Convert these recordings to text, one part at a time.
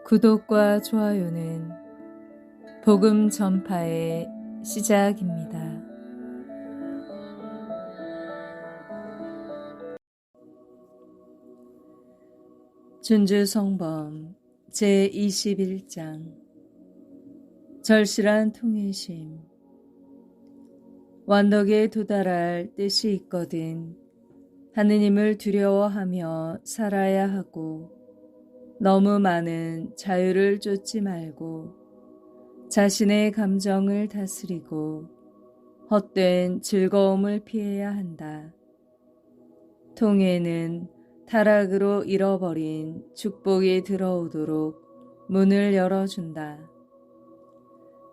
구독과 좋아요는 복음 전파의 시작입니다. 준주성범 제21장 절실한 통일심. 완덕에 도달할 뜻이 있거든 하느님을 두려워하며 살아야 하고 너무 많은 자유를 쫓지 말고 자신의 감정을 다스리고 헛된 즐거움을 피해야 한다. 통해는 타락으로 잃어버린 축복이 들어오도록 문을 열어준다.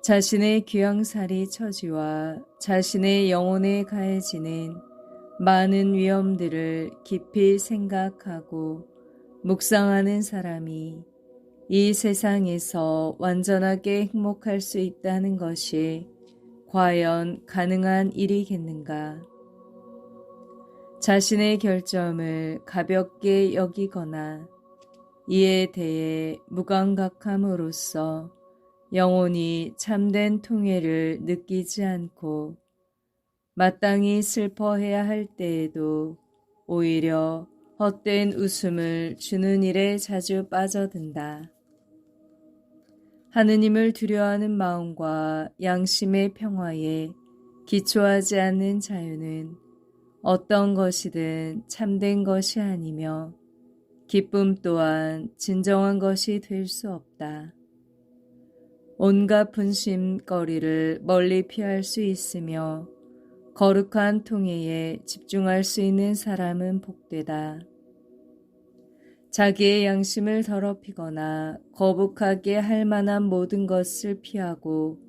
자신의 귀양살이 처지와 자신의 영혼에 가해지는 많은 위험들을 깊이 생각하고 묵상하는 사람이 이 세상에서 완전하게 행복할 수 있다는 것이 과연 가능한 일이겠는가? 자신의 결점을 가볍게 여기거나 이에 대해 무감각함으로써 영혼이 참된 통해를 느끼지 않고 마땅히 슬퍼해야 할 때에도 오히려 헛된 웃음을 주는 일에 자주 빠져든다. 하느님을 두려워하는 마음과 양심의 평화에 기초하지 않는 자유는 어떤 것이든 참된 것이 아니며 기쁨 또한 진정한 것이 될 수 없다. 온갖 분심거리를 멀리 피할 수 있으며 거룩한 통해에 집중할 수 있는 사람은 복되다. 자기의 양심을 더럽히거나 거북하게 할 만한 모든 것을 피하고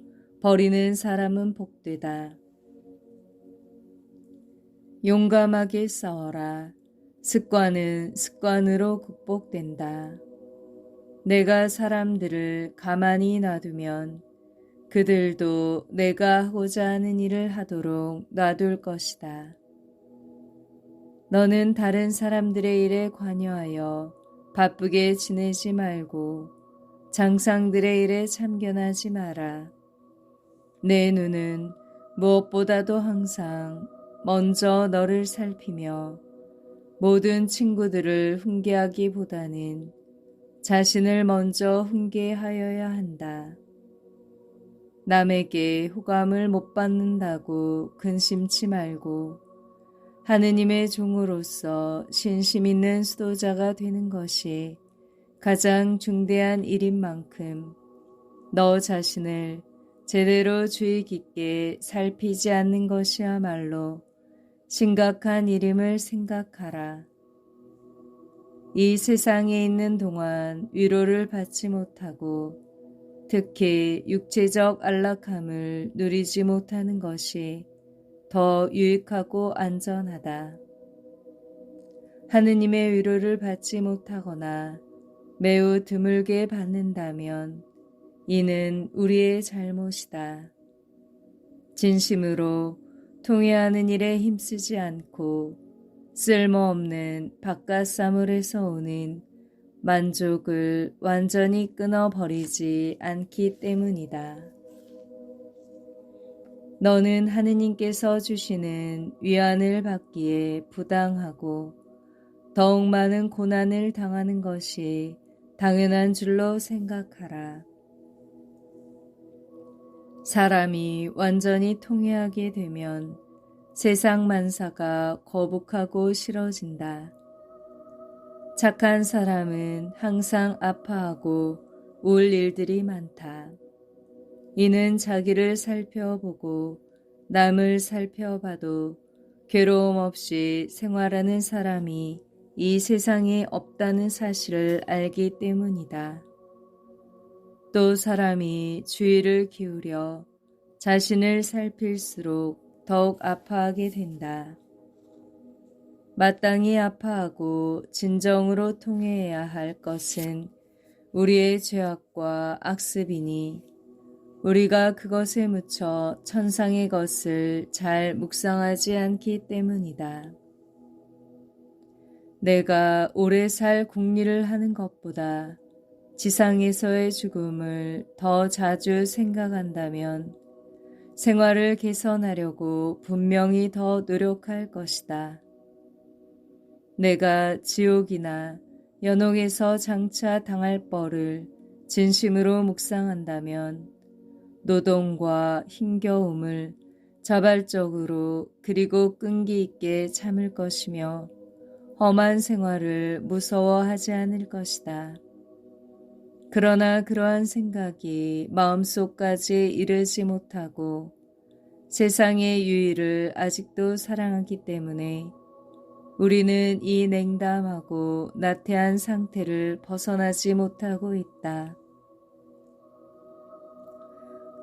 버리는 사람은 복되다. 용감하게 싸워라. 습관은 습관으로 극복된다. 내가 사람들을 가만히 놔두면 그들도 내가 하고자 하는 일을 하도록 놔둘 것이다. 너는 다른 사람들의 일에 관여하여 바쁘게 지내지 말고 장상들의 일에 참견하지 마라. 내 눈은 무엇보다도 항상 먼저 너를 살피며 모든 친구들을 훈계하기보다는 자신을 먼저 훈계하여야 한다. 남에게 호감을 못 받는다고 근심치 말고 하느님의 종으로서 신심 있는 수도자가 되는 것이 가장 중대한 일인 만큼 너 자신을 제대로 주의 깊게 살피지 않는 것이야말로 심각한 일임을 생각하라. 이 세상에 있는 동안 위로를 받지 못하고 특히 육체적 안락함을 누리지 못하는 것이 더 유익하고 안전하다. 하느님의 위로를 받지 못하거나 매우 드물게 받는다면 이는 우리의 잘못이다. 진심으로 통해하는 일에 힘쓰지 않고 쓸모없는 바깥사물에서 오는 만족을 완전히 끊어버리지 않기 때문이다. 너는 하느님께서 주시는 위안을 받기에 부당하고 더욱 많은 고난을 당하는 것이 당연한 줄로 생각하라. 사람이 완전히 통회하게 되면 세상 만사가 거북하고 싫어진다. 착한 사람은 항상 아파하고 울 일들이 많다. 이는 자기를 살펴보고 남을 살펴봐도 괴로움 없이 생활하는 사람이 이 세상에 없다는 사실을 알기 때문이다. 또 사람이 주의를 기울여 자신을 살필수록 더욱 아파하게 된다. 마땅히 아파하고 진정으로 통회해야 할 것은 우리의 죄악과 악습이니 우리가 그것에 묻혀 천상의 것을 잘 묵상하지 않기 때문이다. 내가 오래 살 궁리를 하는 것보다 지상에서의 죽음을 더 자주 생각한다면 생활을 개선하려고 분명히 더 노력할 것이다. 내가 지옥이나 연옥에서 장차 당할 뻘을 진심으로 묵상한다면 노동과 힘겨움을 자발적으로 그리고 끈기 있게 참을 것이며 험한 생활을 무서워하지 않을 것이다. 그러나 그러한 생각이 마음속까지 이르지 못하고 세상의 유의를 아직도 사랑하기 때문에 우리는 이 냉담하고 나태한 상태를 벗어나지 못하고 있다.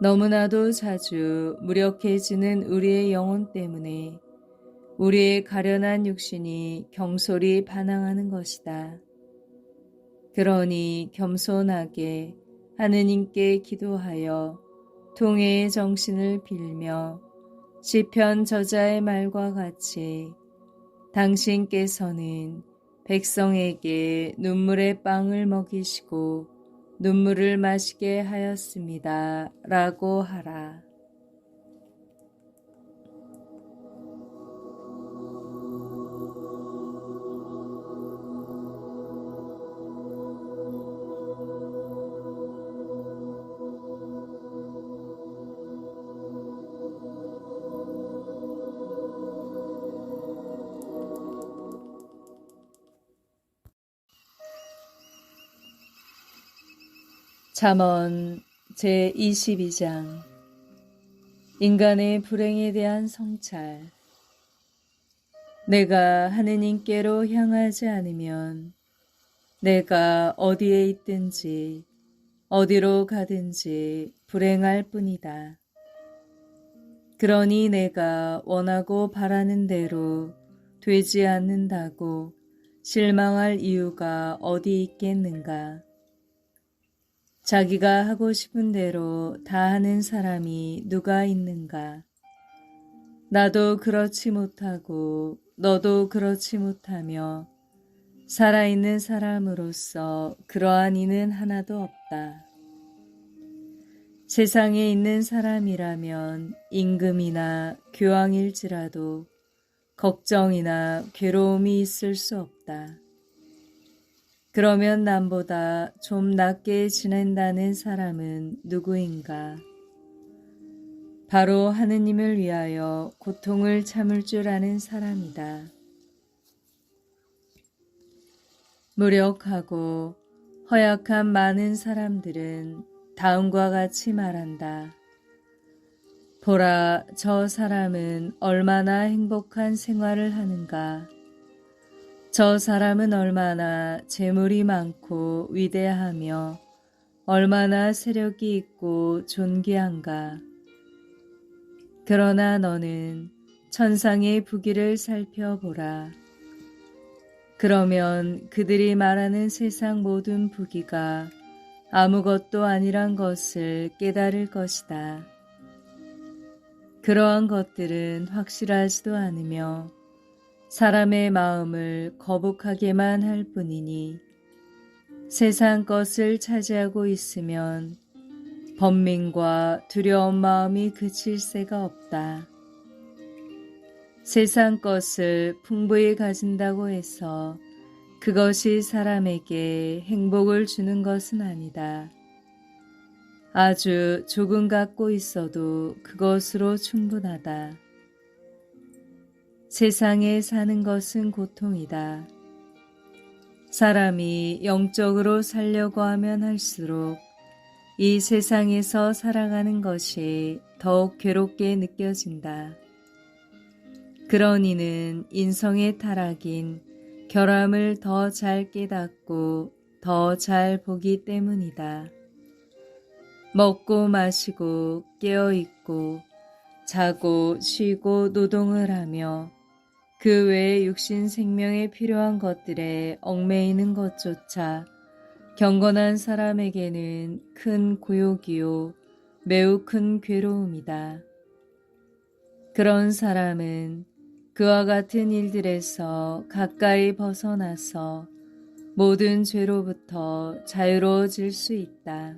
너무나도 자주 무력해지는 우리의 영혼 때문에 우리의 가련한 육신이 경솔히 반항하는 것이다. 그러니 겸손하게 하느님께 기도하여 통회의 정신을 빌며 시편 저자의 말과 같이 당신께서는 백성에게 눈물의 빵을 먹이시고 눈물을 마시게 하였습니다. 라고 하라. 잠언 제22장 인간의 불행에 대한 성찰. 내가 하느님께로 향하지 않으면 내가 어디에 있든지 어디로 가든지 불행할 뿐이다. 그러니 내가 원하고 바라는 대로 되지 않는다고 실망할 이유가 어디 있겠는가. 자기가 하고 싶은 대로 다 하는 사람이 누가 있는가. 나도 그렇지 못하고 너도 그렇지 못하며 살아있는 사람으로서 그러한 이는 하나도 없다. 세상에 있는 사람이라면 임금이나 교황일지라도 걱정이나 괴로움이 있을 수 없다. 그러면 남보다 좀 낫게 지낸다는 사람은 누구인가? 바로 하느님을 위하여 고통을 참을 줄 아는 사람이다. 무력하고 허약한 많은 사람들은 다음과 같이 말한다. 보라, 저 사람은 얼마나 행복한 생활을 하는가. 저 사람은 얼마나 재물이 많고 위대하며 얼마나 세력이 있고 존귀한가. 그러나 너는 천상의 부귀를 살펴보라. 그러면 그들이 말하는 세상 모든 부귀가 아무것도 아니란 것을 깨달을 것이다. 그러한 것들은 확실하지도 않으며 사람의 마음을 거북하게만 할 뿐이니 세상 것을 차지하고 있으면 번민과 두려운 마음이 그칠 새가 없다. 세상 것을 풍부히 가진다고 해서 그것이 사람에게 행복을 주는 것은 아니다. 아주 조금 갖고 있어도 그것으로 충분하다. 세상에 사는 것은 고통이다. 사람이 영적으로 살려고 하면 할수록 이 세상에서 살아가는 것이 더욱 괴롭게 느껴진다. 그런 이는 인성의 타락인 결함을 더 잘 깨닫고 더 잘 보기 때문이다. 먹고 마시고 깨어있고 자고 쉬고 노동을 하며 그 외에 육신 생명에 필요한 것들에 얽매이는 것조차 경건한 사람에게는 큰 고욕이요 매우 큰 괴로움이다. 그런 사람은 그와 같은 일들에서 가까이 벗어나서 모든 죄로부터 자유로워질 수 있다.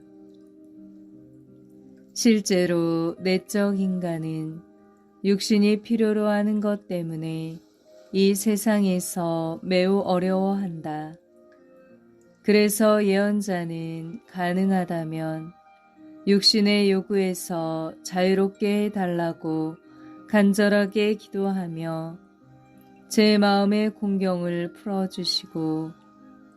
실제로 내적 인간은 육신이 필요로 하는 것 때문에 이 세상에서 매우 어려워한다. 그래서 예언자는 가능하다면 육신의 요구에서 자유롭게 해달라고 간절하게 기도하며 제 마음의 공경을 풀어주시고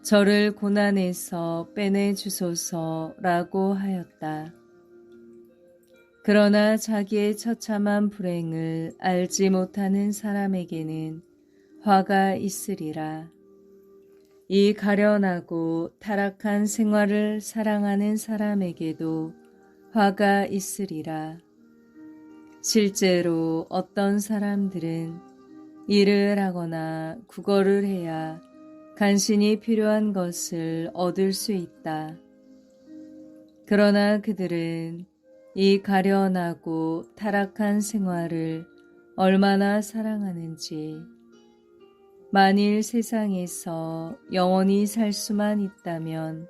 저를 고난에서 빼내주소서라고 하였다. 그러나 자기의 처참한 불행을 알지 못하는 사람에게는 화가 있으리라. 이 가련하고 타락한 생활을 사랑하는 사람에게도 화가 있으리라. 실제로 어떤 사람들은 일을 하거나 국어를 해야 간신히 필요한 것을 얻을 수 있다. 그러나 그들은 이 가련하고 타락한 생활을 얼마나 사랑하는지, 만일 세상에서 영원히 살 수만 있다면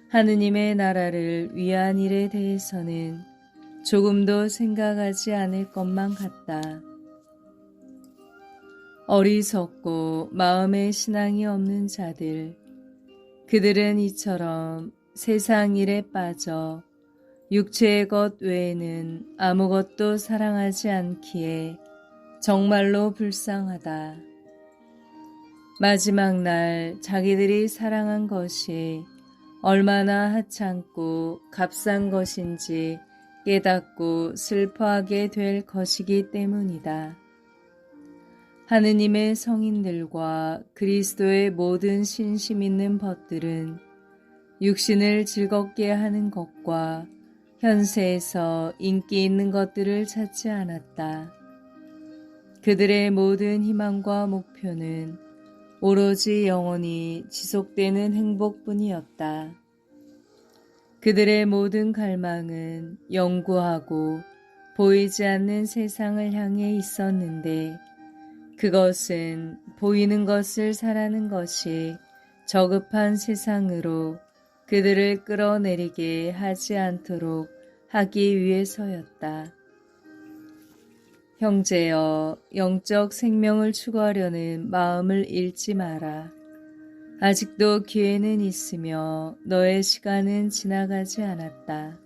하느님의 나라를 위한 일에 대해서는 조금도 생각하지 않을 것만 같다. 어리석고 마음에 신앙이 없는 자들, 그들은 이처럼 세상 일에 빠져 육체의 것 외에는 아무것도 사랑하지 않기에 정말로 불쌍하다. 마지막 날 자기들이 사랑한 것이 얼마나 하찮고 값싼 것인지 깨닫고 슬퍼하게 될 것이기 때문이다. 하느님의 성인들과 그리스도의 모든 신심 있는 벗들은 육신을 즐겁게 하는 것과 현세에서 인기 있는 것들을 찾지 않았다. 그들의 모든 희망과 목표는 오로지 영원히 지속되는 행복뿐이었다. 그들의 모든 갈망은 영구하고 보이지 않는 세상을 향해 있었는데 그것은 보이는 것을 사라는 것이 저급한 세상으로 그들을 끌어내리게 하지 않도록 하기 위해서였다. 형제여, 영적 생명을 추구하려는 마음을 잃지 마라. 아직도 기회는 있으며 너의 시간은 지나가지 않았다.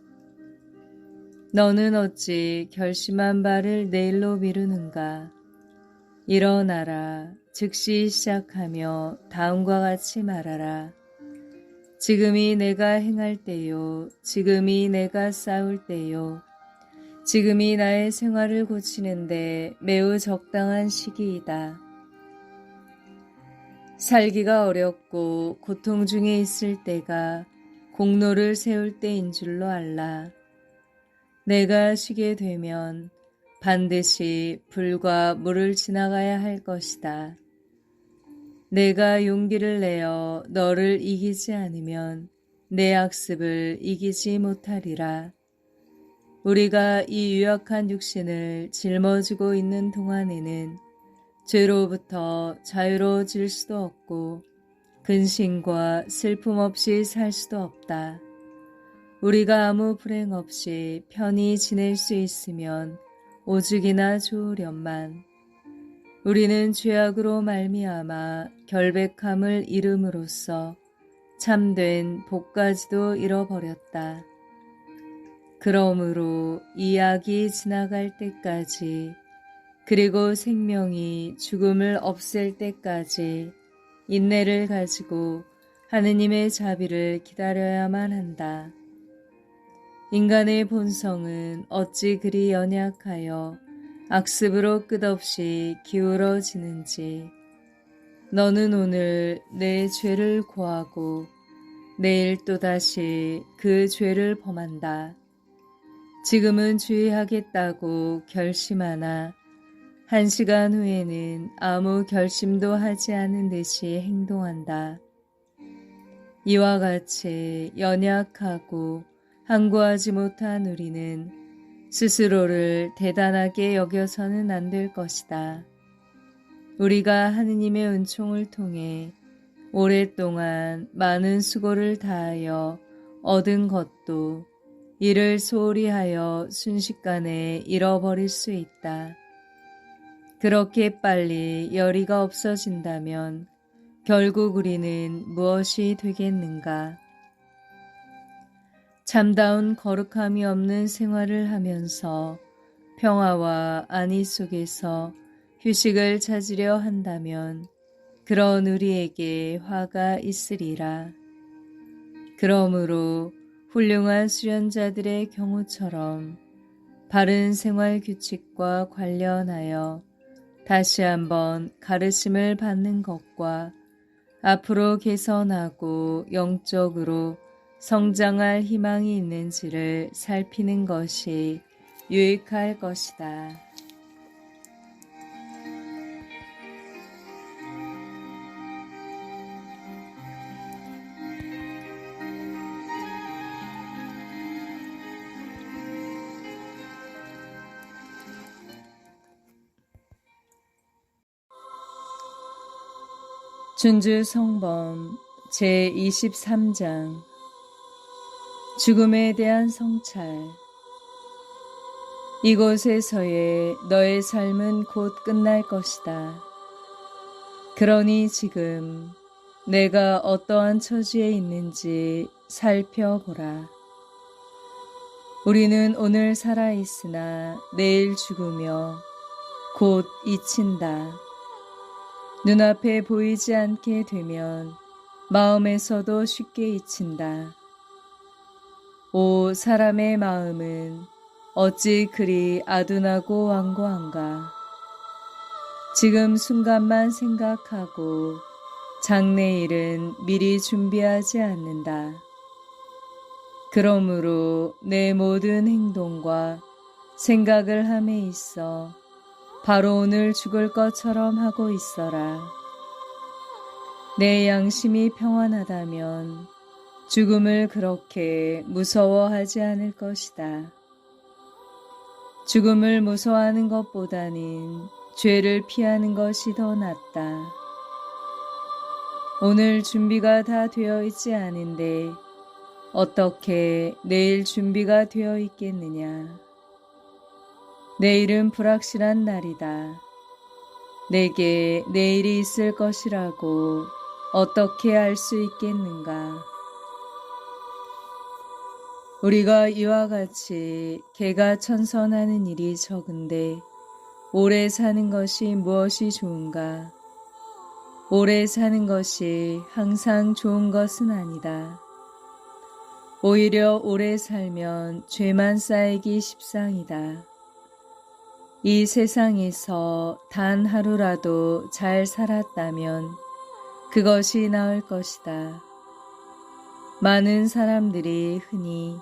너는 어찌 결심한 바를 내일로 미루는가? 일어나라, 즉시 시작하며 다음과 같이 말하라. 지금이 내가 행할 때요, 지금이 내가 싸울 때요, 지금이 나의 생활을 고치는데 매우 적당한 시기이다. 살기가 어렵고 고통 중에 있을 때가 공로를 세울 때인 줄로 알라. 내가 쉬게 되면 반드시 불과 물을 지나가야 할 것이다. 내가 용기를 내어 너를 이기지 않으면 내 악습을 이기지 못하리라. 우리가 이 유약한 육신을 짊어지고 있는 동안에는 죄로부터 자유로워질 수도 없고 근심과 슬픔 없이 살 수도 없다. 우리가 아무 불행 없이 편히 지낼 수 있으면 오죽이나 좋으련만. 우리는 죄악으로 말미암아 결백함을 잃음으로써 참된 복까지도 잃어버렸다. 그러므로 이 악이 지나갈 때까지 그리고 생명이 죽음을 없앨 때까지 인내를 가지고 하느님의 자비를 기다려야만 한다. 인간의 본성은 어찌 그리 연약하여 악습으로 끝없이 기울어지는지. 너는 오늘 내 죄를 고하고 내일 또다시 그 죄를 범한다. 지금은 주의하겠다고 결심하나 1시간 후에는 아무 결심도 하지 않은 듯이 행동한다. 이와 같이 연약하고 항구하지 못한 우리는 스스로를 대단하게 여겨서는 안 될 것이다. 우리가 하느님의 은총을 통해 오랫동안 많은 수고를 다하여 얻은 것도 이를 소홀히 하여 순식간에 잃어버릴 수 있다. 그렇게 빨리 열의가 없어진다면 결국 우리는 무엇이 되겠는가? 참다운 거룩함이 없는 생활을 하면서 평화와 안위 속에서 휴식을 찾으려 한다면 그런 우리에게 화가 있으리라. 그러므로 훌륭한 수련자들의 경우처럼 바른 생활 규칙과 관련하여 다시 한번 가르침을 받는 것과 앞으로 개선하고 영적으로 성장할 희망이 있는지를 살피는 것이 유익할 것이다. 준주 성범 제23장 죽음에 대한 성찰. 이곳에서의 너의 삶은 곧 끝날 것이다. 그러니 지금 내가 어떠한 처지에 있는지 살펴보라. 우리는 오늘 살아있으나 내일 죽으며 곧 잊힌다. 눈앞에 보이지 않게 되면 마음에서도 쉽게 잊힌다. 오 사람의 마음은 어찌 그리 아둔하고 완고한가. 지금 순간만 생각하고 장래일은 미리 준비하지 않는다. 그러므로 내 모든 행동과 생각을 함에 있어 바로 오늘 죽을 것처럼 하고 있어라. 내 양심이 평안하다면 죽음을 그렇게 무서워하지 않을 것이다. 죽음을 무서워하는 것보다는 죄를 피하는 것이 더 낫다. 오늘 준비가 다 되어 있지 않은데 어떻게 내일 준비가 되어 있겠느냐. 내일은 불확실한 날이다. 내게 내일이 있을 것이라고 어떻게 알 수 있겠는가. 우리가 이와 같이 개가천선하는 일이 적은데 오래 사는 것이 무엇이 좋은가? 오래 사는 것이 항상 좋은 것은 아니다. 오히려 오래 살면 죄만 쌓이기 십상이다. 이 세상에서 단 하루라도 잘 살았다면 그것이 나을 것이다. 많은 사람들이 흔히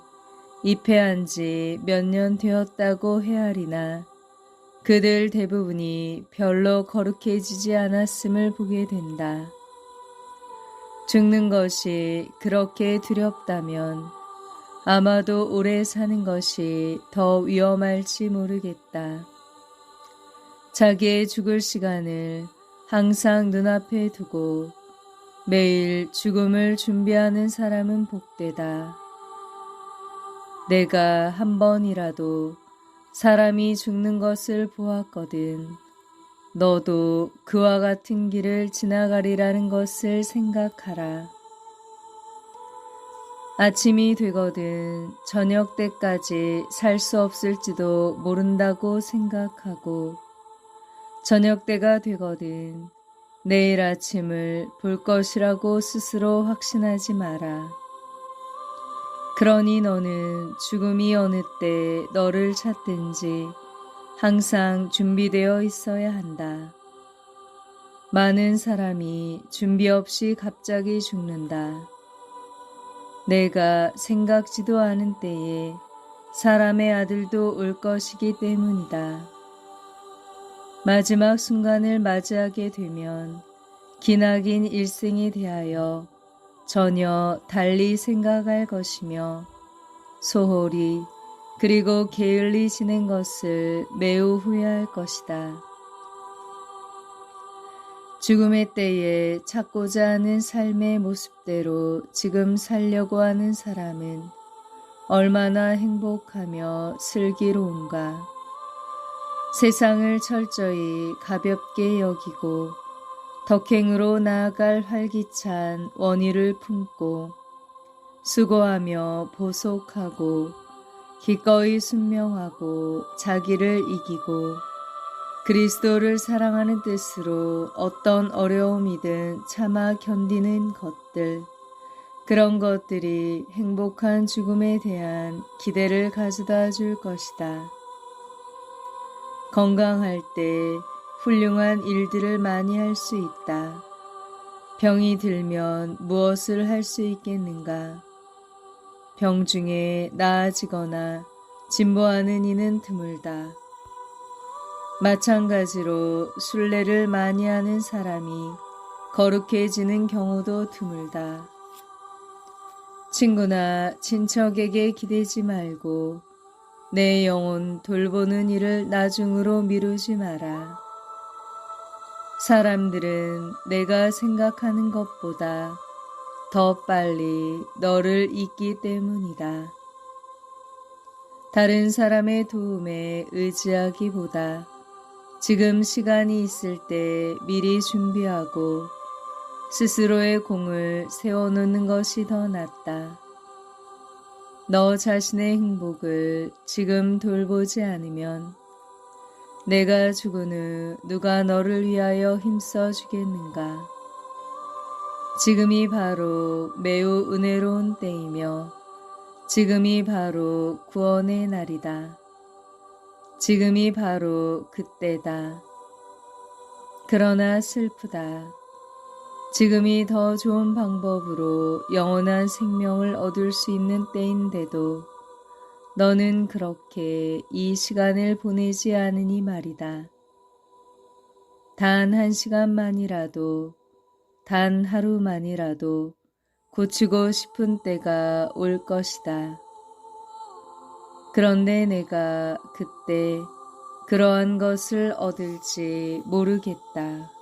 입회한 지 몇 년 되었다고 헤아리나 그들 대부분이 별로 거룩해지지 않았음을 보게 된다. 죽는 것이 그렇게 두렵다면 아마도 오래 사는 것이 더 위험할지 모르겠다. 자기의 죽을 시간을 항상 눈앞에 두고 매일 죽음을 준비하는 사람은 복되다. 내가 한 번이라도 사람이 죽는 것을 보았거든. 너도 그와 같은 길을 지나가리라는 것을 생각하라. 아침이 되거든 저녁 때까지 살 수 없을지도 모른다고 생각하고 저녁 때가 되거든 내일 아침을 볼 것이라고 스스로 확신하지 마라. 그러니 너는 죽음이 어느 때 너를 찾든지 항상 준비되어 있어야 한다. 많은 사람이 준비 없이 갑자기 죽는다. 내가 생각지도 않은 때에 사람의 아들도 올 것이기 때문이다. 마지막 순간을 맞이하게 되면 기나긴 일생에 대하여 전혀 달리 생각할 것이며 소홀히 그리고 게을리 지낸 것을 매우 후회할 것이다. 죽음의 때에 찾고자 하는 삶의 모습대로 지금 살려고 하는 사람은 얼마나 행복하며 슬기로운가. 세상을 철저히 가볍게 여기고 덕행으로 나아갈 활기찬 원의를 품고 수고하며 보속하고 기꺼이 순명하고 자기를 이기고 그리스도를 사랑하는 뜻으로 어떤 어려움이든 참아 견디는 것들, 그런 것들이 행복한 죽음에 대한 기대를 가져다 줄 것이다. 건강할 때 훌륭한 일들을 많이 할 수 있다. 병이 들면 무엇을 할 수 있겠는가? 병 중에 나아지거나 진보하는 이는 드물다. 마찬가지로 순례를 많이 하는 사람이 거룩해지는 경우도 드물다. 친구나 친척에게 기대지 말고 내 영혼 돌보는 일을 나중으로 미루지 마라. 사람들은 내가 생각하는 것보다 더 빨리 너를 잊기 때문이다. 다른 사람의 도움에 의지하기보다 지금 시간이 있을 때 미리 준비하고 스스로의 공을 세워놓는 것이 더 낫다. 너 자신의 행복을 지금 돌보지 않으면 내가 죽은 후 누가 너를 위하여 힘써 주겠는가? 지금이 바로 매우 은혜로운 때이며 지금이 바로 구원의 날이다. 지금이 바로 그때다. 그러나 슬프다. 지금이 더 좋은 방법으로 영원한 생명을 얻을 수 있는 때인데도 너는 그렇게 이 시간을 보내지 않으니 말이다. 단 1시간만이라도, 단 하루만이라도 고치고 싶은 때가 올 것이다. 그런데 내가 그때 그러한 것을 얻을지 모르겠다.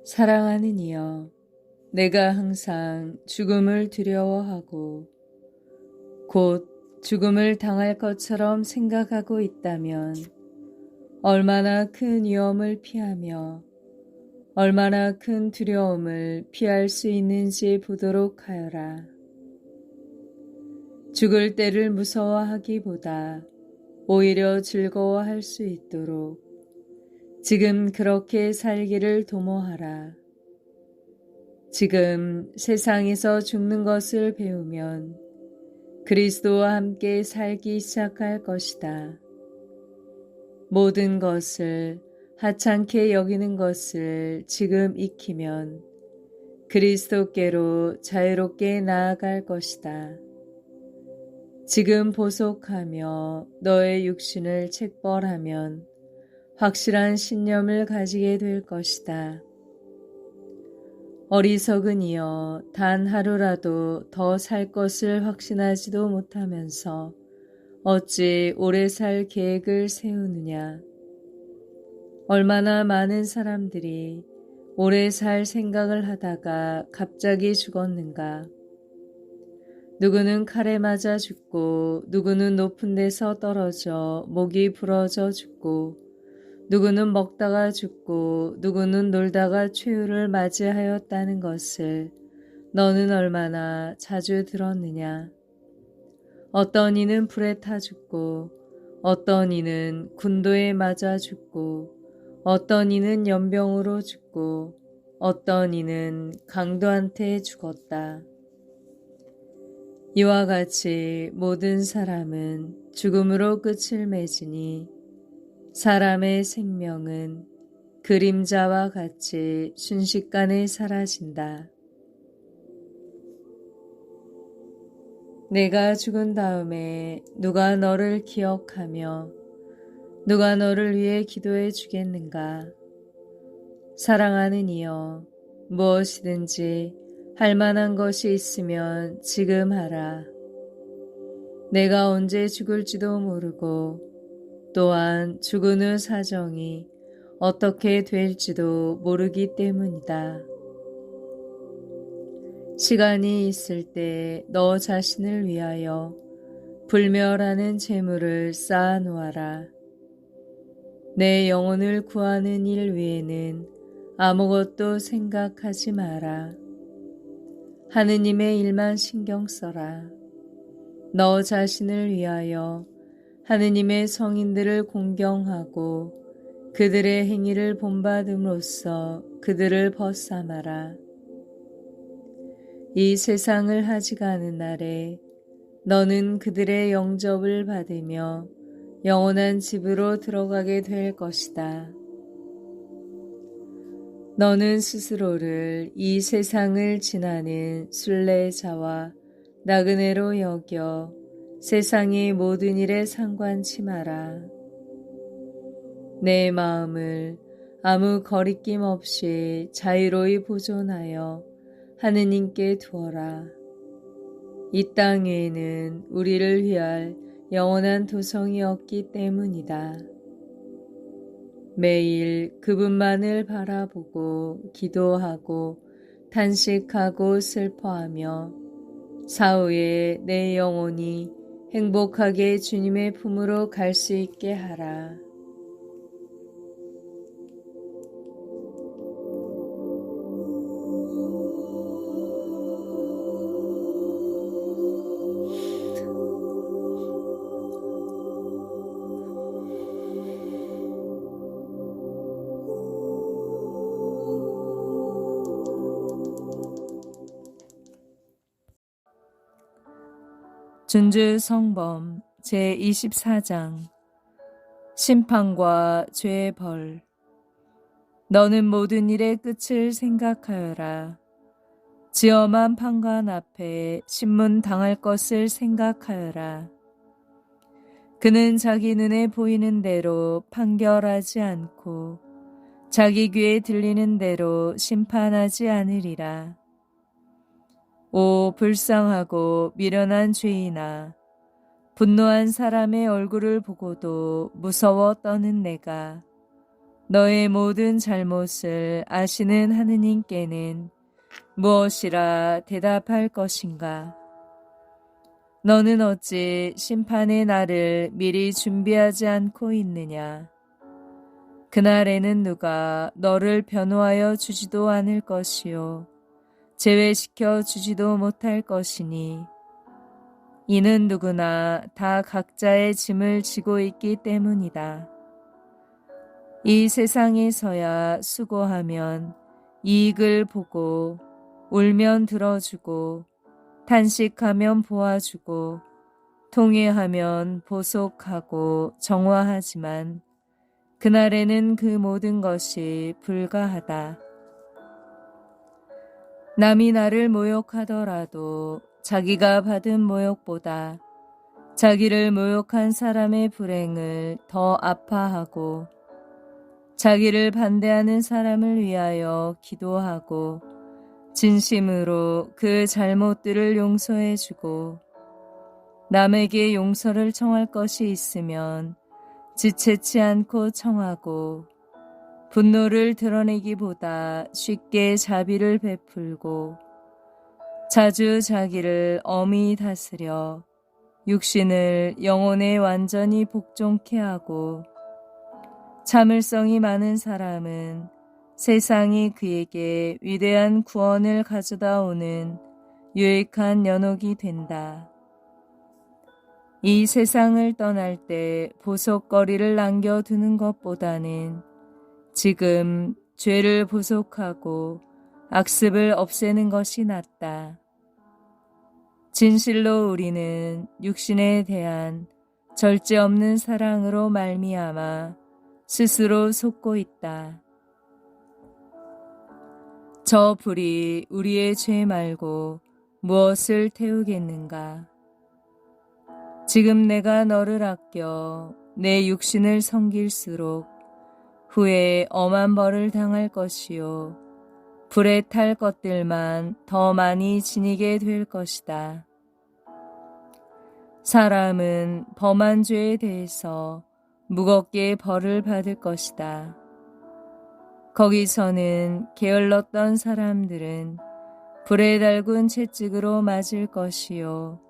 사랑하는 이여, 내가 항상 죽음을 두려워하고 곧 죽음을 당할 것처럼 생각하고 있다면 얼마나 큰 위험을 피하며 얼마나 큰 두려움을 피할 수 있는지 보도록 하여라. 죽을 때를 무서워하기보다 오히려 즐거워할 수 있도록 지금 그렇게 살기를 도모하라. 지금 세상에서 죽는 것을 배우면 그리스도와 함께 살기 시작할 것이다. 모든 것을 하찮게 여기는 것을 지금 익히면 그리스도께로 자유롭게 나아갈 것이다. 지금 보속하며 너의 육신을 책벌하면 확실한 신념을 가지게 될 것이다. 어리석은 이여, 단 하루라도 더 살 것을 확신하지도 못하면서 어찌 오래 살 계획을 세우느냐. 얼마나 많은 사람들이 오래 살 생각을 하다가 갑자기 죽었는가. 누구는 칼에 맞아 죽고 누구는 높은 데서 떨어져 목이 부러져 죽고 누구는 먹다가 죽고 누구는 놀다가 최후를 맞이하였다는 것을 너는 얼마나 자주 들었느냐. 어떤 이는 불에 타 죽고 어떤 이는 군도에 맞아 죽고 어떤 이는 연병으로 죽고 어떤 이는 강도한테 죽었다. 이와 같이 모든 사람은 죽음으로 끝을 맺으니 사람의 생명은 그림자와 같이 순식간에 사라진다. 내가 죽은 다음에 누가 너를 기억하며 누가 너를 위해 기도해 주겠는가? 사랑하는 이여, 무엇이든지 할 만한 것이 있으면 지금 하라. 내가 언제 죽을지도 모르고 또한 죽은 후 사정이 어떻게 될지도 모르기 때문이다. 시간이 있을 때 너 자신을 위하여 불멸하는 재물을 쌓아 놓아라. 내 영혼을 구하는 일 외에는 아무것도 생각하지 마라. 하느님의 일만 신경 써라. 너 자신을 위하여 하느님의 성인들을 공경하고 그들의 행위를 본받음으로써 그들을 벗삼아라. 이 세상을 하지가는 날에 너는 그들의 영접을 받으며 영원한 집으로 들어가게 될 것이다. 너는 스스로를 이 세상을 지나는 순례자와 나그네로 여겨 세상의 모든 일에 상관치 마라. 내 마음을 아무 거리낌 없이 자유로이 보존하여 하느님께 두어라. 이 땅 위에는 우리를 위할 영원한 도성이 없기 때문이다. 매일 그분만을 바라보고 기도하고 탄식하고 슬퍼하며 사후에 내 영혼이 행복하게 주님의 품으로 갈 수 있게 하라. 준주 성범 제24장 심판과 죄의 벌. 너는 모든 일의 끝을 생각하여라. 지엄한 판관 앞에 신문 당할 것을 생각하여라. 그는 자기 눈에 보이는 대로 판결하지 않고 자기 귀에 들리는 대로 심판하지 않으리라. 오 불쌍하고 미련한 죄인아, 분노한 사람의 얼굴을 보고도 무서워 떠는 내가 너의 모든 잘못을 아시는 하느님께는 무엇이라 대답할 것인가? 너는 어찌 심판의 날을 미리 준비하지 않고 있느냐? 그날에는 누가 너를 변호하여 주지도 않을 것이요 제외시켜 주지도 못할 것이니 이는 누구나 다 각자의 짐을 지고 있기 때문이다. 이 세상에서야 수고하면 이익을 보고 울면 들어주고 탄식하면 보아주고 통회하면 보속하고 정화하지만 그날에는 그 모든 것이 불가하다. 남이 나를 모욕하더라도 자기가 받은 모욕보다 자기를 모욕한 사람의 불행을 더 아파하고 자기를 반대하는 사람을 위하여 기도하고 진심으로 그 잘못들을 용서해주고 남에게 용서를 청할 것이 있으면 지체치 않고 청하고 분노를 드러내기보다 쉽게 자비를 베풀고 자주 자기를 엄히 다스려 육신을 영혼에 완전히 복종케 하고 참을성이 많은 사람은 세상이 그에게 위대한 구원을 가져다 오는 유익한 연옥이 된다. 이 세상을 떠날 때 보석거리를 남겨두는 것보다는 지금 죄를 보속하고 악습을 없애는 것이 낫다. 진실로 우리는 육신에 대한 절제 없는 사랑으로 말미암아 스스로 속고 있다. 저 불이 우리의 죄 말고 무엇을 태우겠는가? 지금 내가 너를 아껴 내 육신을 섬길수록 후에 엄한 벌을 당할 것이요 불에 탈 것들만 더 많이 지니게 될 것이다. 사람은 범한 죄에 대해서 무겁게 벌을 받을 것이다. 거기서는 게을렀던 사람들은 불에 달군 채찍으로 맞을 것이요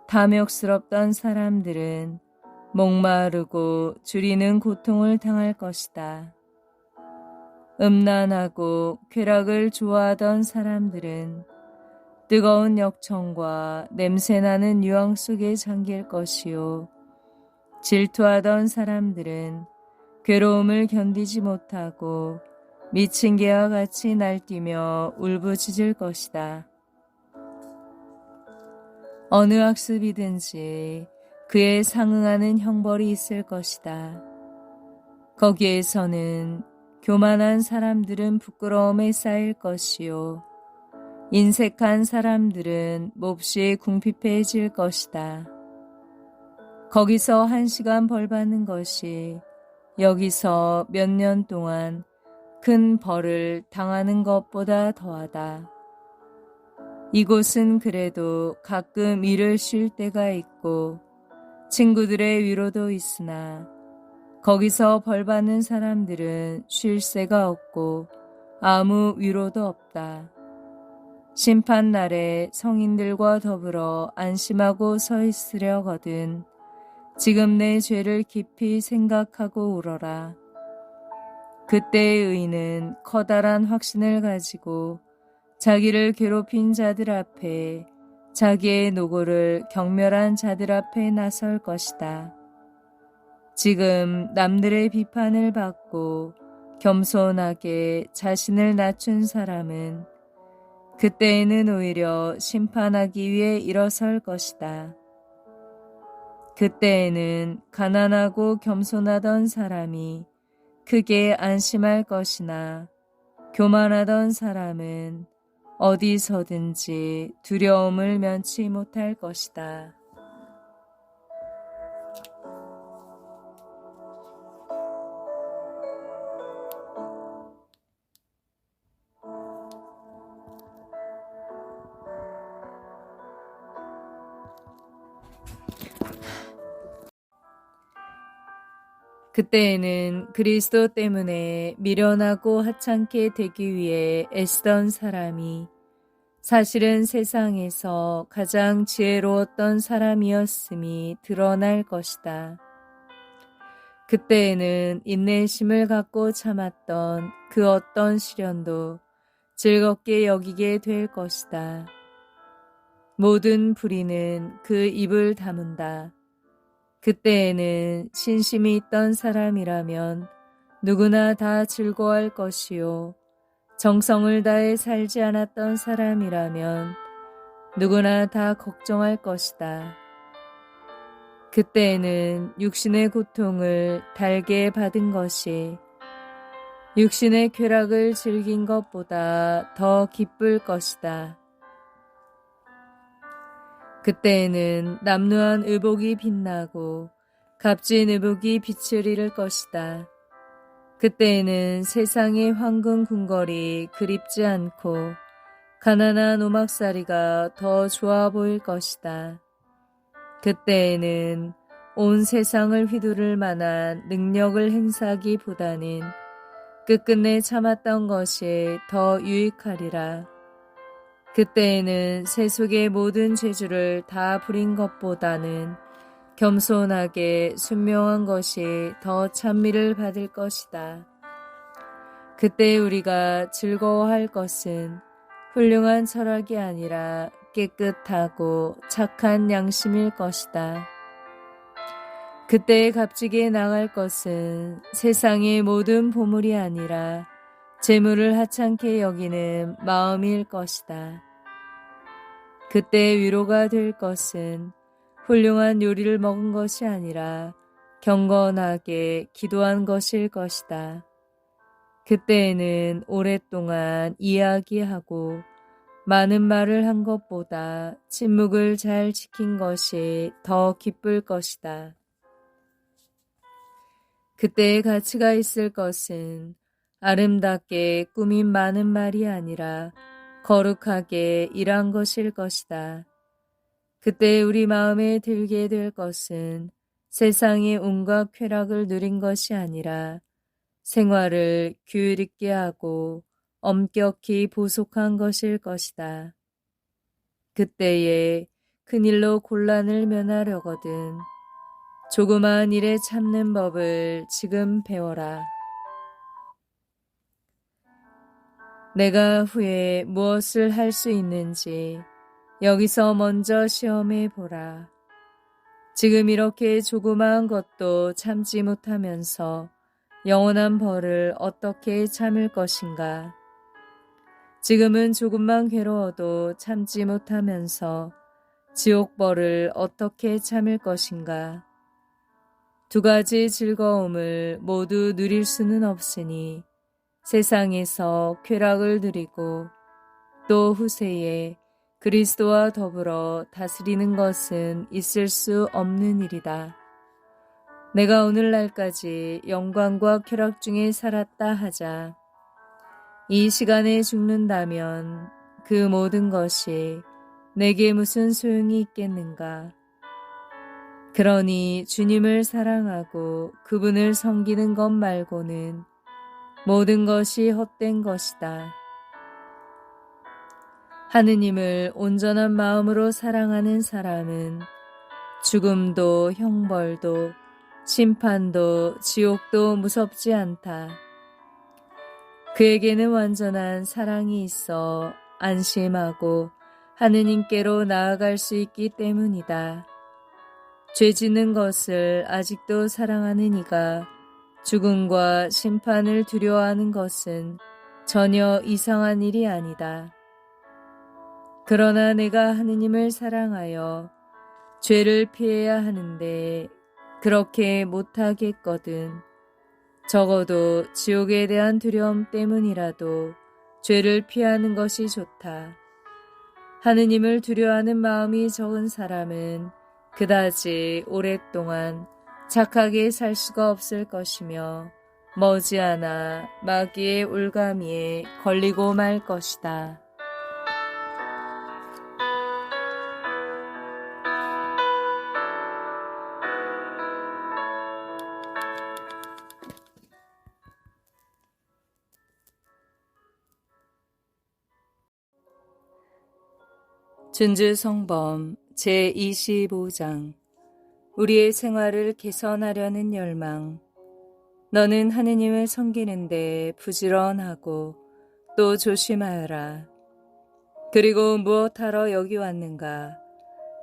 탐욕스럽던 사람들은 목마르고 줄이는 고통을 당할 것이다. 음란하고 쾌락을 좋아하던 사람들은 뜨거운 역청과 냄새나는 유황 속에 잠길 것이요 질투하던 사람들은 괴로움을 견디지 못하고 미친 개와 같이 날뛰며 울부짖을 것이다. 어느 학습이든지 그에 상응하는 형벌이 있을 것이다. 거기에서는 교만한 사람들은 부끄러움에 쌓일 것이요 인색한 사람들은 몹시 궁핍해질 것이다. 거기서 1시간 벌 받는 것이 여기서 몇 년 동안 큰 벌을 당하는 것보다 더하다. 이곳은 그래도 가끔 일을 쉴 때가 있고 친구들의 위로도 있으나 거기서 벌 받는 사람들은 쉴 새가 없고 아무 위로도 없다. 심판날에 성인들과 더불어 안심하고 서 있으려거든 지금 내 죄를 깊이 생각하고 울어라. 그때의 의인은 커다란 확신을 가지고 자기를 괴롭힌 자들 앞에 자기의 노고를 경멸한 자들 앞에 나설 것이다. 지금 남들의 비판을 받고 겸손하게 자신을 낮춘 사람은 그때에는 오히려 심판하기 위해 일어설 것이다. 그때에는 가난하고 겸손하던 사람이 크게 안심할 것이나 교만하던 사람은 어디서든지 두려움을 면치 못할 것이다. 그때에는 그리스도 때문에 미련하고 하찮게 되기 위해 애쓰던 사람이 사실은 세상에서 가장 지혜로웠던 사람이었음이 드러날 것이다. 그때에는 인내심을 갖고 참았던 그 어떤 시련도 즐겁게 여기게 될 것이다. 모든 불의는 그 입을 다문다. 그때에는 신심이 있던 사람이라면 누구나 다 즐거워할 것이요 정성을 다해 살지 않았던 사람이라면 누구나 다 걱정할 것이다. 그때에는 육신의 고통을 달게 받은 것이 육신의 쾌락을 즐긴 것보다 더 기쁠 것이다. 그때에는 남루한 의복이 빛나고 값진 의복이 빛을 잃을 것이다. 그때에는 세상의 황금 궁궐이 그립지 않고 가난한 오막살이가 더 좋아 보일 것이다. 그때에는 온 세상을 휘두를 만한 능력을 행사하기보다는 끝끝내 참았던 것이 더 유익하리라. 그때에는 세속의 모든 재주를 다 부린 것보다는 겸손하게 순명한 것이 더 찬미를 받을 것이다. 그때 우리가 즐거워할 것은 훌륭한 철학이 아니라 깨끗하고 착한 양심일 것이다. 그때 값지게 나갈 것은 세상의 모든 보물이 아니라 재물을 하찮게 여기는 마음일 것이다. 그때 위로가 될 것은 훌륭한 요리를 먹은 것이 아니라 경건하게 기도한 것일 것이다. 그때에는 오랫동안 이야기하고 많은 말을 한 것보다 침묵을 잘 지킨 것이 더 기쁠 것이다. 그때의 가치가 있을 것은 아름답게 꾸민 많은 말이 아니라 거룩하게 일한 것일 것이다. 그때 우리 마음에 들게 될 것은 세상의 온갖 쾌락을 누린 것이 아니라 생활을 규율 있게 하고 엄격히 보속한 것일 것이다. 그때에 큰일로 곤란을 면하려거든 조그마한 일에 참는 법을 지금 배워라. 내가 후에 무엇을 할 수 있는지 여기서 먼저 시험해 보라. 지금 이렇게 조그마한 것도 참지 못하면서 영원한 벌을 어떻게 참을 것인가? 지금은 조금만 괴로워도 참지 못하면서 지옥벌을 어떻게 참을 것인가? 두 가지 즐거움을 모두 누릴 수는 없으니 세상에서 쾌락을 누리고 또 후세에 그리스도와 더불어 다스리는 것은 있을 수 없는 일이다. 내가 오늘날까지 영광과 쾌락 중에 살았다 하자. 이 시간에 죽는다면 그 모든 것이 내게 무슨 소용이 있겠는가? 그러니 주님을 사랑하고 그분을 섬기는 것 말고는 모든 것이 헛된 것이다. 하느님을 온전한 마음으로 사랑하는 사람은 죽음도 형벌도 심판도 지옥도 무섭지 않다. 그에게는 완전한 사랑이 있어 안심하고 하느님께로 나아갈 수 있기 때문이다. 죄 짓는 것을 아직도 사랑하는 이가 죽음과 심판을 두려워하는 것은 전혀 이상한 일이 아니다. 그러나 내가 하느님을 사랑하여 죄를 피해야 하는데 그렇게 못하겠거든. 적어도 지옥에 대한 두려움 때문이라도 죄를 피하는 것이 좋다. 하느님을 두려워하는 마음이 적은 사람은 그다지 오랫동안 착하게 살 수가 없을 것이며 머지않아 마귀의 올가미에 걸리고 말 것이다. 준주성범 제25장 우리의 생활을 개선하려는 열망. 너는 하느님을 섬기는데 부지런하고 또 조심하여라. 그리고 무엇하러 여기 왔는가?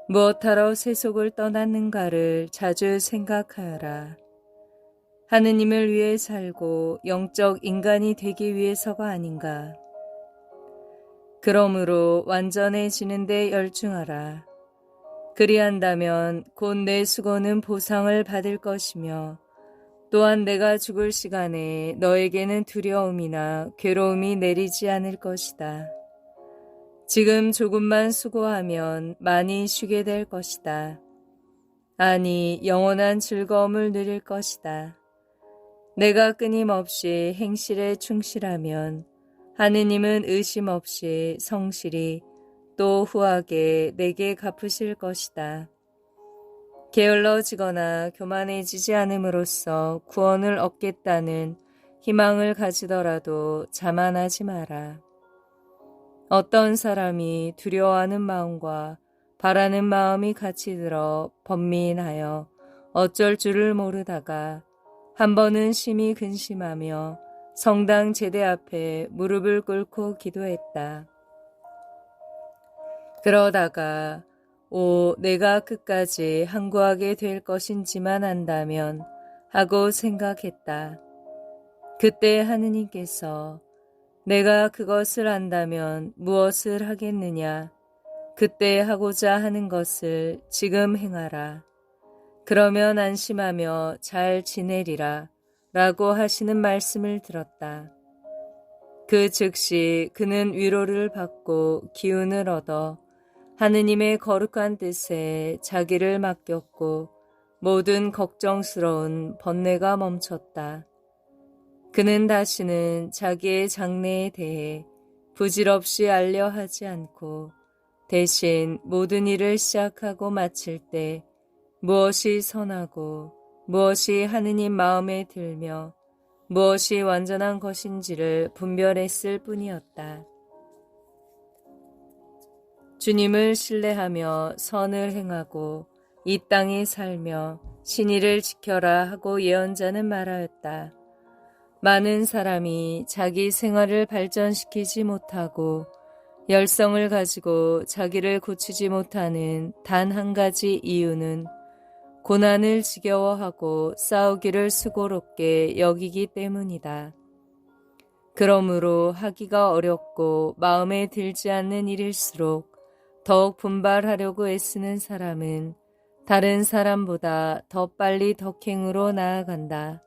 무엇하러 세속을 떠났는가를 자주 생각하여라. 하느님을 위해 살고 영적 인간이 되기 위해서가 아닌가? 그러므로 완전해지는 데 열중하라. 그리한다면 곧 내 수고는 보상을 받을 것이며 또한 내가 죽을 시간에 너에게는 두려움이나 괴로움이 내리지 않을 것이다. 지금 조금만 수고하면 많이 쉬게 될 것이다. 아니, 영원한 즐거움을 누릴 것이다. 내가 끊임없이 행실에 충실하면 하느님은 의심 없이 성실히 또 후하게 내게 갚으실 것이다. 게을러지거나 교만해지지 않음으로써 구원을 얻겠다는 희망을 가지더라도 자만하지 마라. 어떤 사람이 두려워하는 마음과 바라는 마음이 같이 들어 번민하여 어쩔 줄을 모르다가 한 번은 심히 근심하며 성당 제대 앞에 무릎을 꿇고 기도했다. 그러다가 내가 끝까지 항구하게 될 것인지만 안다면 하고 생각했다. 그때 하느님께서 내가 그것을 안다면 무엇을 하겠느냐? 그때 하고자 하는 것을 지금 행하라. 그러면 안심하며 잘 지내리라 라고 하시는 말씀을 들었다. 그 즉시 그는 위로를 받고 기운을 얻어 하느님의 거룩한 뜻에 자기를 맡겼고 모든 걱정스러운 번뇌가 멈췄다. 그는 다시는 자기의 장래에 대해 부질없이 알려 하지 않고 대신 모든 일을 시작하고 마칠 때 무엇이 선하고 무엇이 하느님 마음에 들며 무엇이 완전한 것인지를 분별했을 뿐이었다. 주님을 신뢰하며 선을 행하고 이 땅에 살며 신의를 지켜라 하고 예언자는 말하였다. 많은 사람이 자기 생활을 발전시키지 못하고 열성을 가지고 자기를 고치지 못하는 단 한 가지 이유는 고난을 지겨워하고 싸우기를 수고롭게 여기기 때문이다. 그러므로 하기가 어렵고 마음에 들지 않는 일일수록 더욱 분발하려고 애쓰는 사람은 다른 사람보다 더 빨리 덕행으로 나아간다.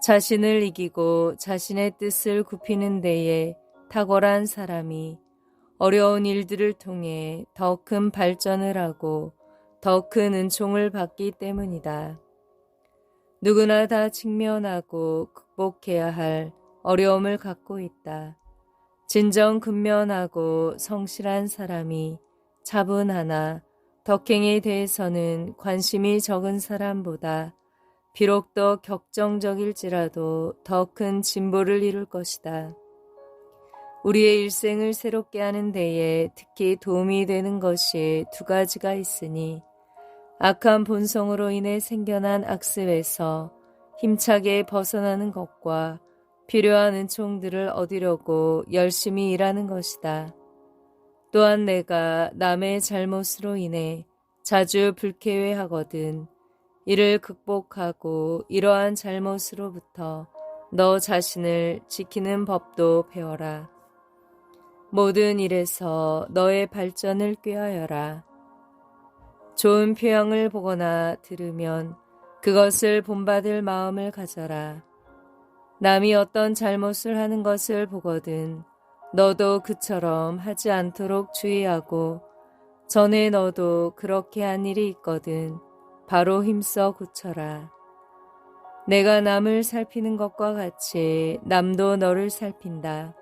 자신을 이기고 자신의 뜻을 굽히는 데에 탁월한 사람이 어려운 일들을 통해 더 큰 발전을 하고 더 큰 은총을 받기 때문이다. 누구나 다 직면하고 극복해야 할 어려움을 갖고 있다. 진정 근면하고 성실한 사람이 차분하나 덕행에 대해서는 관심이 적은 사람보다 비록 더 격정적일지라도 더 큰 진보를 이룰 것이다. 우리의 일생을 새롭게 하는 데에 특히 도움이 되는 것이 두 가지가 있으니 악한 본성으로 인해 생겨난 악습에서 힘차게 벗어나는 것과 필요한 은총들을 얻으려고 열심히 일하는 것이다. 또한 내가 남의 잘못으로 인해 자주 불쾌해하거든 이를 극복하고 이러한 잘못으로부터 너 자신을 지키는 법도 배워라. 모든 일에서 너의 발전을 꾀하여라. 좋은 표양을 보거나 들으면 그것을 본받을 마음을 가져라. 남이 어떤 잘못을 하는 것을 보거든 너도 그처럼 하지 않도록 주의하고 전에 너도 그렇게 한 일이 있거든 바로 힘써 고쳐라. 내가 남을 살피는 것과 같이 남도 너를 살핀다.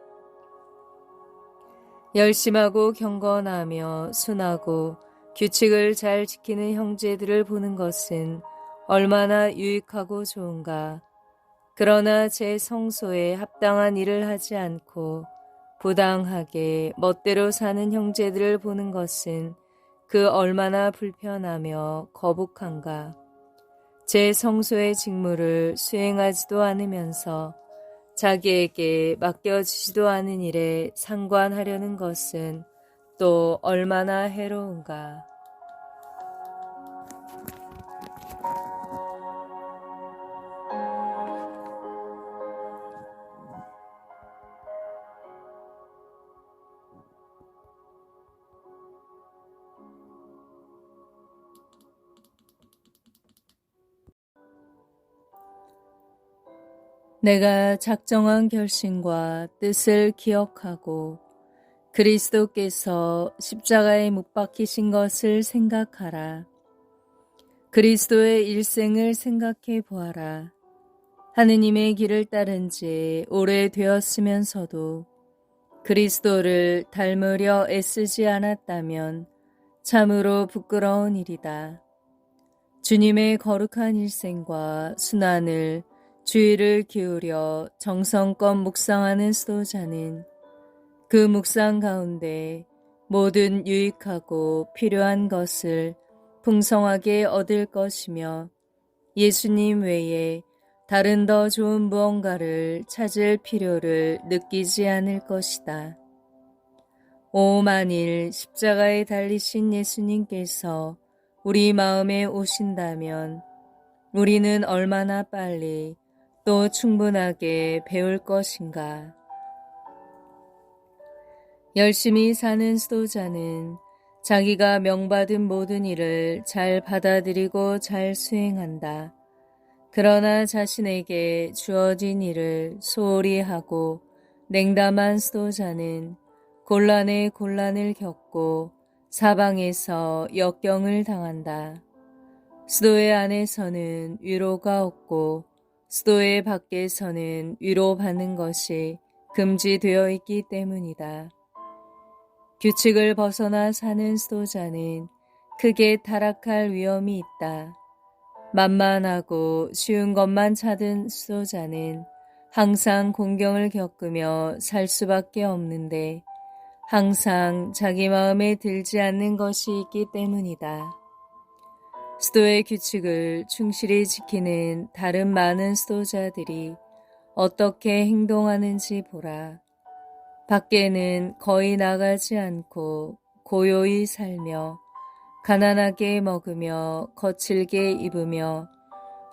열심하고 경건하며 순하고 규칙을 잘 지키는 형제들을 보는 것은 얼마나 유익하고 좋은가. 그러나 제 성소에 합당한 일을 하지 않고 부당하게 멋대로 사는 형제들을 보는 것은 그 얼마나 불편하며 거북한가. 제 성소의 직무를 수행하지도 않으면서 자기에게 맡겨지지도 않은 일에 상관하려는 것은 또 얼마나 해로운가. 내가 작정한 결심과 뜻을 기억하고 그리스도께서 십자가에 못 박히신 것을 생각하라. 그리스도의 일생을 생각해 보아라. 하느님의 길을 따른 지 오래되었으면서도 그리스도를 닮으려 애쓰지 않았다면 참으로 부끄러운 일이다. 주님의 거룩한 일생과 순환을 주의를 기울여 정성껏 묵상하는 수도자는 그 묵상 가운데 모든 유익하고 필요한 것을 풍성하게 얻을 것이며 예수님 외에 다른 더 좋은 무언가를 찾을 필요를 느끼지 않을 것이다. 오 만일 십자가에 달리신 예수님께서 우리 마음에 오신다면 우리는 얼마나 빨리 또 충분하게 배울 것인가. 열심히 사는 수도자는 자기가 명받은 모든 일을 잘 받아들이고 잘 수행한다. 그러나 자신에게 주어진 일을 소홀히 하고 냉담한 수도자는 곤란에 곤란을 겪고 사방에서 역경을 당한다. 수도의 안에서는 위로가 없고 수도의 밖에서는 위로받는 것이 금지되어 있기 때문이다. 규칙을 벗어나 사는 수도자는 크게 타락할 위험이 있다. 만만하고 쉬운 것만 찾은 수도자는 항상 공경을 겪으며 살 수밖에 없는데 항상 자기 마음에 들지 않는 것이 있기 때문이다. 수도의 규칙을 충실히 지키는 다른 많은 수도자들이 어떻게 행동하는지 보라. 밖에는 거의 나가지 않고 고요히 살며 가난하게 먹으며 거칠게 입으며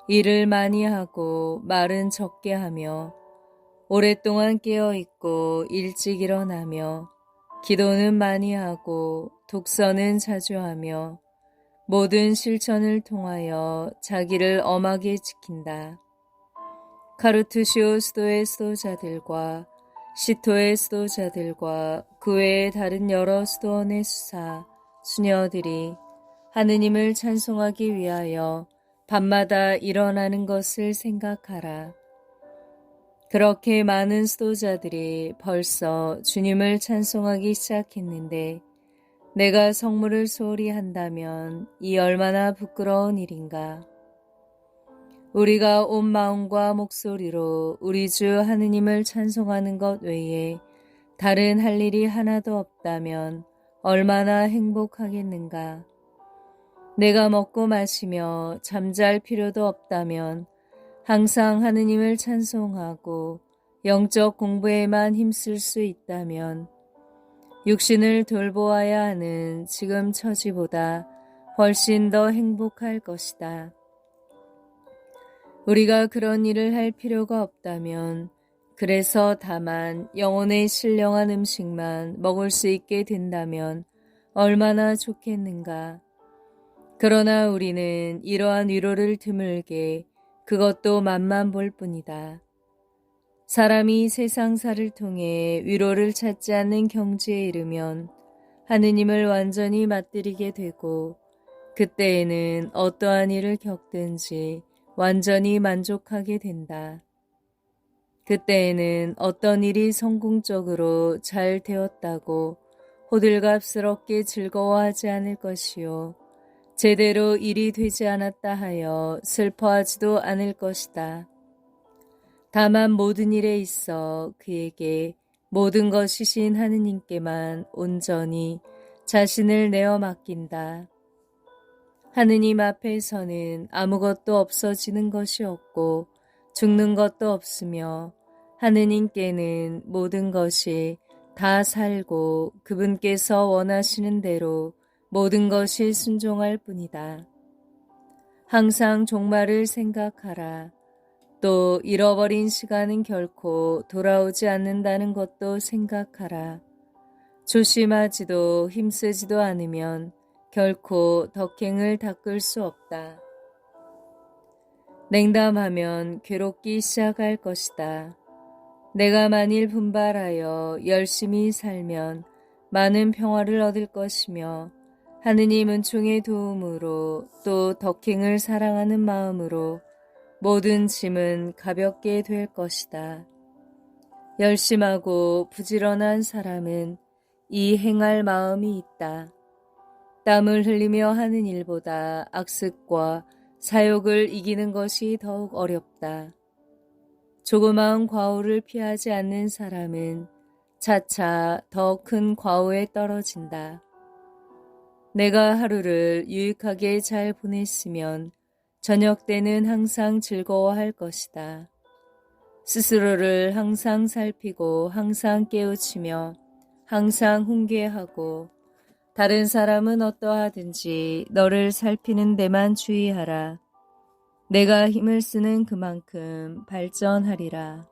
일을 많이 하고 말은 적게 하며 오랫동안 깨어있고 일찍 일어나며 기도는 많이 하고 독서는 자주 하며 모든 실천을 통하여 자기를 엄하게 지킨다. 카르투시오 수도의 수도자들과 시토의 수도자들과 그 외의 다른 여러 수도원의 수사, 수녀들이 하느님을 찬송하기 위하여 밤마다 일어나는 것을 생각하라. 그렇게 많은 수도자들이 벌써 주님을 찬송하기 시작했는데 내가 성물을 소홀히 한다면 이 얼마나 부끄러운 일인가. 우리가 온 마음과 목소리로 우리 주 하느님을 찬송하는 것 외에 다른 할 일이 하나도 없다면 얼마나 행복하겠는가. 내가 먹고 마시며 잠잘 필요도 없다면 항상 하느님을 찬송하고 영적 공부에만 힘쓸 수 있다면 육신을 돌보아야 하는 지금 처지보다 훨씬 더 행복할 것이다. 우리가 그런 일을 할 필요가 없다면 그래서 다만 영혼의 신령한 음식만 먹을 수 있게 된다면 얼마나 좋겠는가. 그러나 우리는 이러한 위로를 드물게 그것도 맛만 볼 뿐이다. 사람이 세상사를 통해 위로를 찾지 않는 경지에 이르면 하느님을 완전히 맞들이게 되고 그때에는 어떠한 일을 겪든지 완전히 만족하게 된다. 그때에는 어떤 일이 성공적으로 잘 되었다고 호들갑스럽게 즐거워하지 않을 것이요. 제대로 일이 되지 않았다 하여 슬퍼하지도 않을 것이다. 다만 모든 일에 있어 그에게 모든 것이신 하느님께만 온전히 자신을 내어 맡긴다. 하느님 앞에서는 아무것도 없어지는 것이 없고 죽는 것도 없으며 하느님께는 모든 것이 다 살고 그분께서 원하시는 대로 모든 것이 순종할 뿐이다. 항상 종말을 생각하라. 또 잃어버린 시간은 결코 돌아오지 않는다는 것도 생각하라. 조심하지도 힘쓰지도 않으면 결코 덕행을 닦을 수 없다. 냉담하면 괴롭기 시작할 것이다. 내가 만일 분발하여 열심히 살면 많은 평화를 얻을 것이며 하느님 은총의 도움으로 또 덕행을 사랑하는 마음으로 모든 짐은 가볍게 될 것이다. 열심하고 부지런한 사람은 이 행할 마음이 있다. 땀을 흘리며 하는 일보다 악습과 사욕을 이기는 것이 더욱 어렵다. 조그마한 과오를 피하지 않는 사람은 차차 더 큰 과오에 떨어진다. 내가 하루를 유익하게 잘 보냈으면 저녁 때는 항상 즐거워할 것이다. 스스로를 항상 살피고 항상 깨우치며 항상 훈계하고 다른 사람은 어떠하든지 너를 살피는 데만 주의하라. 내가 힘을 쓰는 그만큼 발전하리라.